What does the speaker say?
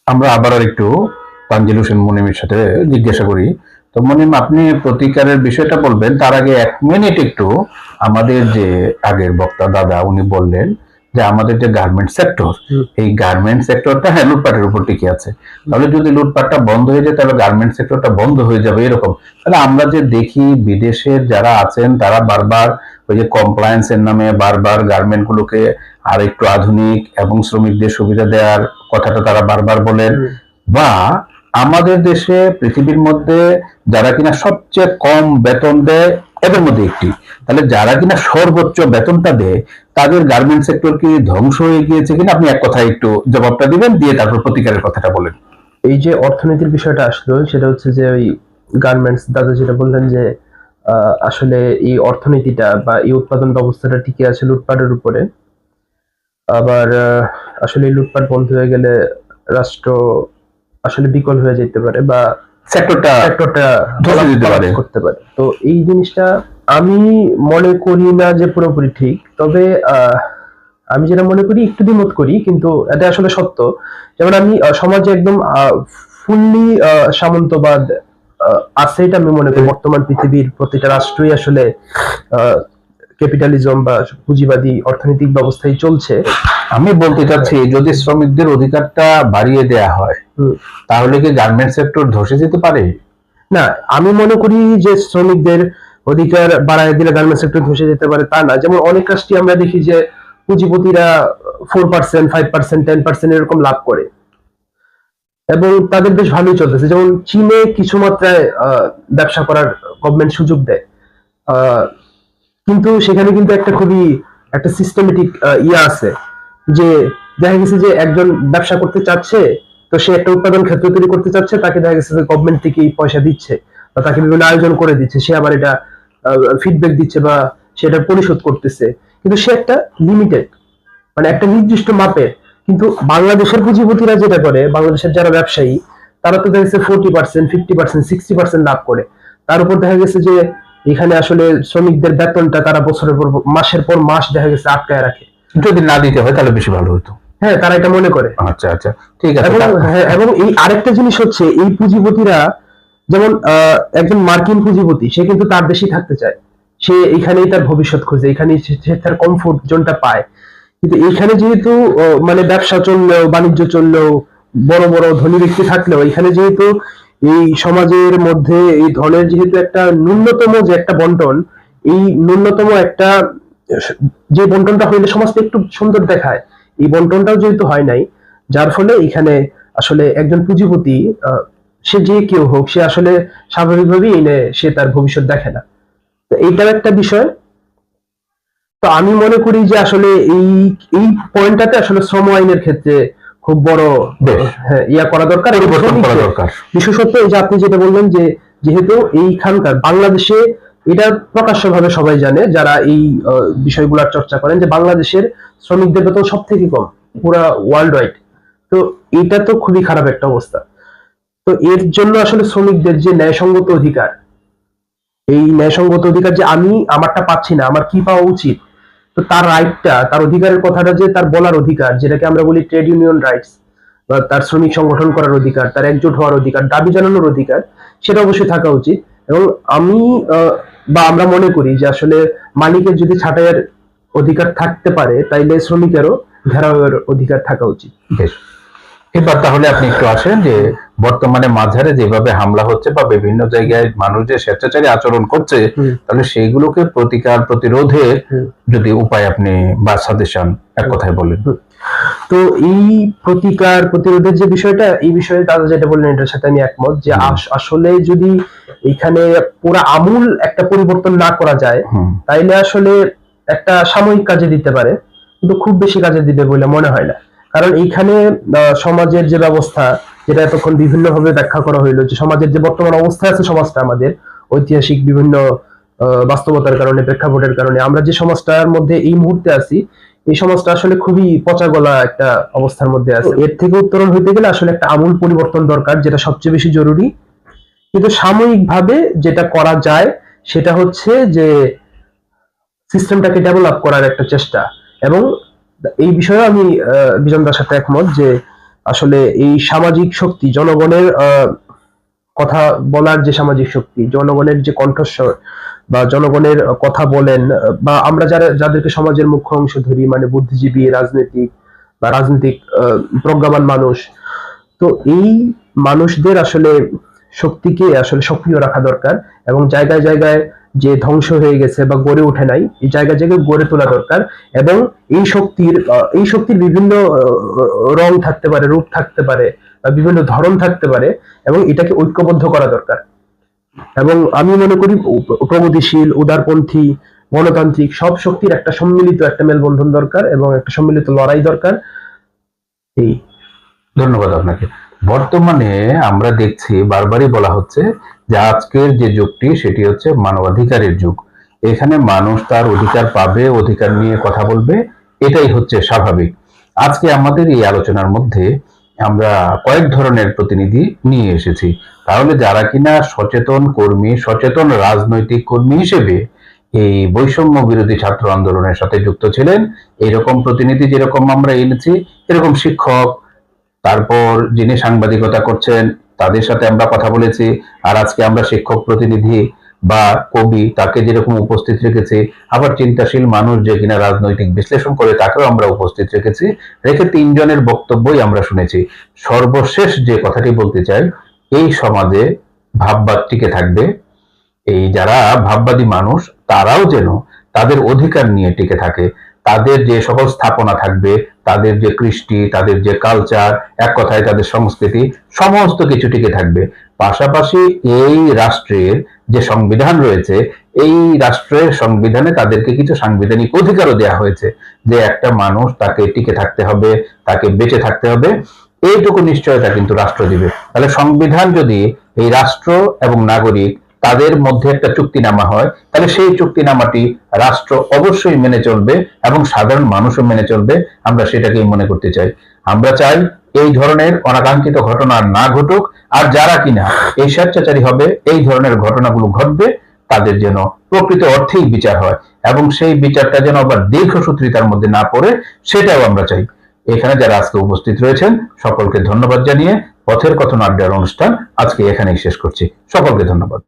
আমরা আবার একটু তানজিল হোসেন মুনিমের সাথে জিজ্ঞাসা করি। তো মুনিম, আপনি প্রতিকারের বিষয়টা বলবেন, তার আগে 1 মিনিট একটু আমাদের যে আগের বক্তা দাদা উনি বললেন যে আমাদের যে গার্মেন্ট সেক্টর, এই গার্মেন্ট সেক্টরটা হ্যাঁ লুটপাটের উপর টিকে আছে। তাহলে যদি লুটপাটটা বন্ধ হয়ে যায় তাহলে গার্মেন্ট সেক্টরটা বন্ধ হয়ে যাবে এরকম। তাহলে আমরা যে দেখি বিদেশের যারা আছেন তারা বারবার ওই যে কমপ্লায়েন্সের নামে বারবার গার্মেন্ট গুলোকে আর একটু আধুনিক এবং শ্রমিকদের সুবিধা দেওয়ার কথাটা তারা বারবার বলেন। বা আমাদের দেশে পৃথিবীর মধ্যে যারা কিনা সবচেয়ে কম বেতন দেয় এদের মধ্যে একটি, তাহলে যারা কিনা সর্বোচ্চ বেতনটা দেয় তাদের গার্মেন্ট সেক্টর কি ধ্বংস হয়ে গিয়েছে কিনা, আপনি এক কথায় একটু জবাবটা দিবেন, দিয়ে তারপর প্রতিকারের কথাটা বলেন। এই যে অর্থনীতির বিষয়টা আসলো, সেটা হচ্ছে যে ওই গার্মেন্টস দাদা যেটা বললেন যে আসলে এই অর্থনীতিটা বা এই উৎপাদন ব্যবস্থাটা টিকে আছে লুটপাটের উপরে। আবার আসলে এই লুটপাট বন্ধ হয়ে গেলে রাষ্ট্র আসলে বিকল হয়ে যেতে পারে বা সেক্টরটা সেক্টরটা ধসে যেতে পারে। করতে পারে। তো এই জিনিসটা আমি মনে করি না যে পুরোপুরি ঠিক, তবে আমি যেটা মনে করি একটু দ্বিমত করি, কিন্তু এটা আসলে সত্য। যেমন আমি সমাজে একদম ফুললি সামন্তবাদ আছে এটা আমি মনে করি। বর্তমান পৃথিবীর প্রতিটা রাষ্ট্রই আসলে ক্যাপিটালিজম বা পুঁজিবাদী অর্থনৈতিক ব্যবস্থায় চলছে। আমি বলতে চাচ্ছি যদি শ্রমিকদের অধিকারটা বাড়িয়ে দেয়া হয় তাহলে কি গার্মেন্ট সেক্টর ধসে যেতে পারে? না, আমি মনে করি যে শ্রমিকদের অধিকার বাড়ায় দিলে গার্মেন্টস সেক্টর ধসে যেতে পারে তা না। যেমন অনেক রাষ্ট্রে আমরা দেখি যে পুঁজিপতিরা 4%, 5%, 10% এরকম লাভ করে এবং তাদের বেশ ভালোই চলতেছে। যেমন চীনে কিছু মাত্রায় ব্যবসা করার গভর্নমেন্ট সুযোগ দেয়, আহ, কিন্তু সেখানে কিন্তু একটা খুবই একটা সিস্টেমেটিক ইয়ে আছে যে দেখা গেছে যে একজন ব্যবসা করতে চাচ্ছে, তো সে একটা উৎপাদন ক্ষেত্র তৈরি করতে চাচ্ছে, তাকে দেখা গেছে যে গভর্নমেন্ট থেকেই পয়সা দিচ্ছে বা তাকে বিভিন্ন আয়োজন করে দিচ্ছে, সে আবার এটা ফিডব্যাক দিচ্ছে বা সেটা পরিশোধ করতেছে, কিন্তু সে একটা লিমিটেড মানে একটা নির্দিষ্ট মাপে। কিন্তু বাংলাদেশের পুঁজিপতিরা যেটা করে, বাংলাদেশের যারা ব্যবসায়ী তারা তো দেখা গেছে 40%, 50%, 60% লাভ করে। তার উপর দেখা গেছে যে এখানে আসলে শ্রমিকদের বেতনটা তারা বছরের পর মাসের পর মাস দেখা গেছে আটকায় রাখে। যদি না দিতে হয় তাহলে বেশি ভালো হতো। হ্যাঁ, তারা এটা মনে করে। আচ্ছা আচ্ছা, ঠিক আছে। এবং হ্যাঁ, এবং এই আরেকটা জিনিস হচ্ছে এই পুঁজিপতিরা যেমন একজন মার্কিন পুঁজিপতি সে কিন্তু তার দেশেই থাকতে চায়, সে এখানেই তার ভবিষ্যৎ খুঁজে, এখানেই সে তার কমফোর্ট জোনটা পায়। কিন্তু এখানে যেহেতু মানে ব্যবসা চললেও বাণিজ্য চললেও বড় বড় ধনী ব্যক্তি থাকলেও এখানে যেহেতু এই সমাজের মধ্যে এই ধনের যেহেতু একটা ন্যূনতম যে একটা বন্টন, এই ন্যূনতম একটা যে বন্টনটা হইলে সমাজটা একটু সুন্দর দেখায়, এই বন্টনটাও যেহেতু হয় নাই, যার ফলে এখানে আসলে একজন পুঁজিপতি সে যে কেউ হোক সে আসলে স্বাভাবিকভাবেই এনে সে তার ভবিষ্যৎ দেখে না। তো এইটার একটা বিষয়। তো আমি মনে করি যে আসলে এই এই পয়েন্টটাতে আসলে শ্রম আইনের ক্ষেত্রে খুব বড় হ্যাঁ ইয়া করা দরকার, পরিবর্তন করা দরকার। বিশেষত এই যে আপনি যেটা বললেন যে যেহেতু এইখানকার বাংলাদেশে এটা প্রকাশ্যভাবে সবাই জানে যারা এই বিষয়গুলোর চর্চা করেন যে বাংলাদেশের শ্রমিকদের বেতন সব থেকে কম পুরা ওয়ার্ল্ড ওয়াইড। তো এটা তো খুবই খারাপ একটা অবস্থা। তো এর জন্য আসলে শ্রমিকদের যে ন্যায়সঙ্গত অধিকার, এই ন্যায়সঙ্গত অধিকার যে আমি আমারটা পাচ্ছি না, আমার কি পাওয়া উচিত, তো তার রাইটটা, তার অধিকারের কথাটা যে তার বলার অধিকার, যেটাকে আমরা বলি ট্রেড ইউনিয়ন রাইটস, বা তার শ্রমিক সংগঠন করার অধিকার, তার একজোট হওয়ার অধিকার, দাবি জানানোর অধিকার, সেটা অবশ্যই থাকা উচিত। এবং আমি বা আমরা মনে করি যে আসলে মালিকের যদি ছাঁটাইয়ের অধিকার থাকতে পারে তাইলে শ্রমিকেরও ঘেরাওয়ের অধিকার থাকা উচিত। বেশ, এবার তাহলে আপনি একটু আসেন যে বর্তমানে মাঝারে যেভাবে হামলা হচ্ছে বা বিভিন্ন জায়গায় মানুষ যে স্বেচ্ছাচারী আচরণ করছে, তাহলে সেইগুলোকে প্রতিকার প্রতিরোধের যদি উপায় আপনি বা সাজেশন এক কথায় বলেন। তো এই প্রতিকার প্রতিরোধের যে বিষয়টা, এই বিষয়ে দাদা যেটা বললেন এটার সাথে আমি একমত যে আসলে যদি এখানে পুরো আমূল একটা পরিবর্তন না করা যায় তাইলে আসলে একটা সাময়িক কাজে দিতে পারে, কিন্তু খুব বেশি কাজে দিবে বলে মনে হয় না। কারণ এইখানে সমাজের যে ব্যবস্থা, যেটা এতক্ষণ বিভিন্ন ভাবে ব্যাখ্যা করা হইলো, যে সমাজের যে বর্তমান অবস্থা আছে সমাজটা আমাদের ঐতিহাসিক বিভিন্ন বাস্তবতার কারণে, প্রেক্ষাপটের কারণে আমরা যে সমাজটার মধ্যে এই মুহূর্তে আছি, এই সমাজটা আসলে খুবই পচা গলা একটা অবস্থার মধ্যে আছে। এর থেকে উত্তরণ হইতে গেলে আসলে একটা আমূল পরিবর্তন দরকার, যেটা সবচেয়ে বেশি জরুরি। কিন্তু সাময়িকভাবে যেটা করা যায় সেটা হচ্ছে যে সিস্টেমটাকে ডেভেলপ করার একটা চেষ্টা। এবং এই বিষয়ে আমি বিজনদার সাথে একমত যে আসলে এই সামাজিক শক্তি, জনগণের কথা বলার যে সামাজিক শক্তি, জনগণের যে কণ্ঠস্বর বা জনগণের কথা বলেন, বা আমরা যাদেরকে সমাজের মুখ্য অংশ ধরি, মানে বুদ্ধিজীবী, রাজনৈতিক বা রাজনৈতিক প্রজ্ঞাবান মানুষ, তো এই মানুষদের আসলে শক্তিকে আসলে সক্রিয় রাখা দরকার, এবং জায়গায় জায়গায় যে ধ্বংস হয়ে গেছে বা গড়ে ওঠে নাই, এই জায়গায় জায়গায় গড়ে তোলা দরকার। এবং এই শক্তির বিভিন্ন রং থাকতে পারে, রূপ থাকতে পারে, বা বিভিন্ন ধরন থাকতে পারে, এবং এটাকে ঐক্যবদ্ধ করা দরকার। এবং আমি মনে করি প্রগতিশীল, উদারপন্থী, গণতান্ত্রিক সব শক্তির একটা সম্মিলিত একটা মেলবন্ধন দরকার, এবং একটা সম্মিলিত লড়াই দরকার। এই ধন্যবাদ আপনাকে। বর্তমানে আমরা দেখছি বারবারই বলা হচ্ছে যে আজকের যে যুগটি সেটি হচ্ছে মানবাধিকারের যুগ। এখানে মানুষ তার অধিকার পাবে, অধিকার নিয়ে কথা বলবে, এটাই হচ্ছে স্বাভাবিক। আজকে আমাদের এই আলোচনার মধ্যে আমরা কয়েক ধরনের প্রতিনিধি নিয়ে এসেছি। তাহলে যারা কিনা সচেতন কর্মী, সচেতন রাজনৈতিক কর্মী হিসেবে এই বৈষম্য বিরোধী ছাত্র আন্দোলনের সাথে যুক্ত ছিলেন, এরকম প্রতিনিধি যেরকম আমরা এনেছি, এরকম শিক্ষক, তারপর যিনি সাংবাদিকতা করছেন তাদের সাথে আমরা কথা বলেছি। আর আজকে আমরা শিক্ষক প্রতিনিধি বা কবি তাকে যেরকম উপস্থিত রেখেছি, আবার চিন্তাশীল মানুষ যে কিনা রাজনৈতিক বিশ্লেষণ করে তাকেও আমরা উপস্থিত রেখেছি। রেখে তিনজনের বক্তব্যই আমরা শুনেছি। সর্বশেষ যে কথাটি বলতে চাই, এই সমাজে ভাববাদ টিকে থাকবে। এই যারা ভাববাদী মানুষ তারাও যেন তাদের অধিকার নিয়ে টিকে থাকে। তাদের যে সকল স্থাপনা থাকবে, তাদের যে কৃষ্টি, তাদের যে কালচার, এক কথায় তাদের সংস্কৃতি, সমস্ত কিছু টিকে থাকবে। পাশাপাশি এই রাষ্ট্রের যে সংবিধান রয়েছে, এই রাষ্ট্রের সংবিধানে তাদেরকে কিছু সাংবিধানিক অধিকারও দেওয়া হয়েছে, যে একটা মানুষ তাকে টিকে থাকতে হবে, তাকে বেঁচে থাকতে হবে, এইটুকু নিশ্চয়তা কিন্তু রাষ্ট্র দিবে। তাহলে সংবিধান যদি এই রাষ্ট্র এবং নাগরিক তাদের মধ্যে একটা চুক্তিনামা হয়, তাহলে সেই চুক্তিনামাটি রাষ্ট্র অবশ্যই মেনে চলবে এবং সাধারণ মানুষও মেনে চলবে। আমরা সেটাকেই মনে করতে চাই। আমরা চাই এই ধরনের অনাকাঙ্ক্ষিত ঘটনা না ঘটুক, আর যারা কিনা এই স্বেচ্ছাচারী হবে, এই ধরনের ঘটনাগুলো ঘটবে, তাদের যেন প্রকৃত অর্থেই বিচার হয়, এবং সেই বিচারটা যেন আবার দীর্ঘসূত্রিতার মধ্যে না পড়ে, সেটাও আমরা চাই। এখানে যারা আজকে উপস্থিত রয়েছেন সকলকে ধন্যবাদ জানিয়ে পথের কথন আড্ডার অনুষ্ঠান আজকে এখানেই শেষ করছি। সকলকে ধন্যবাদ।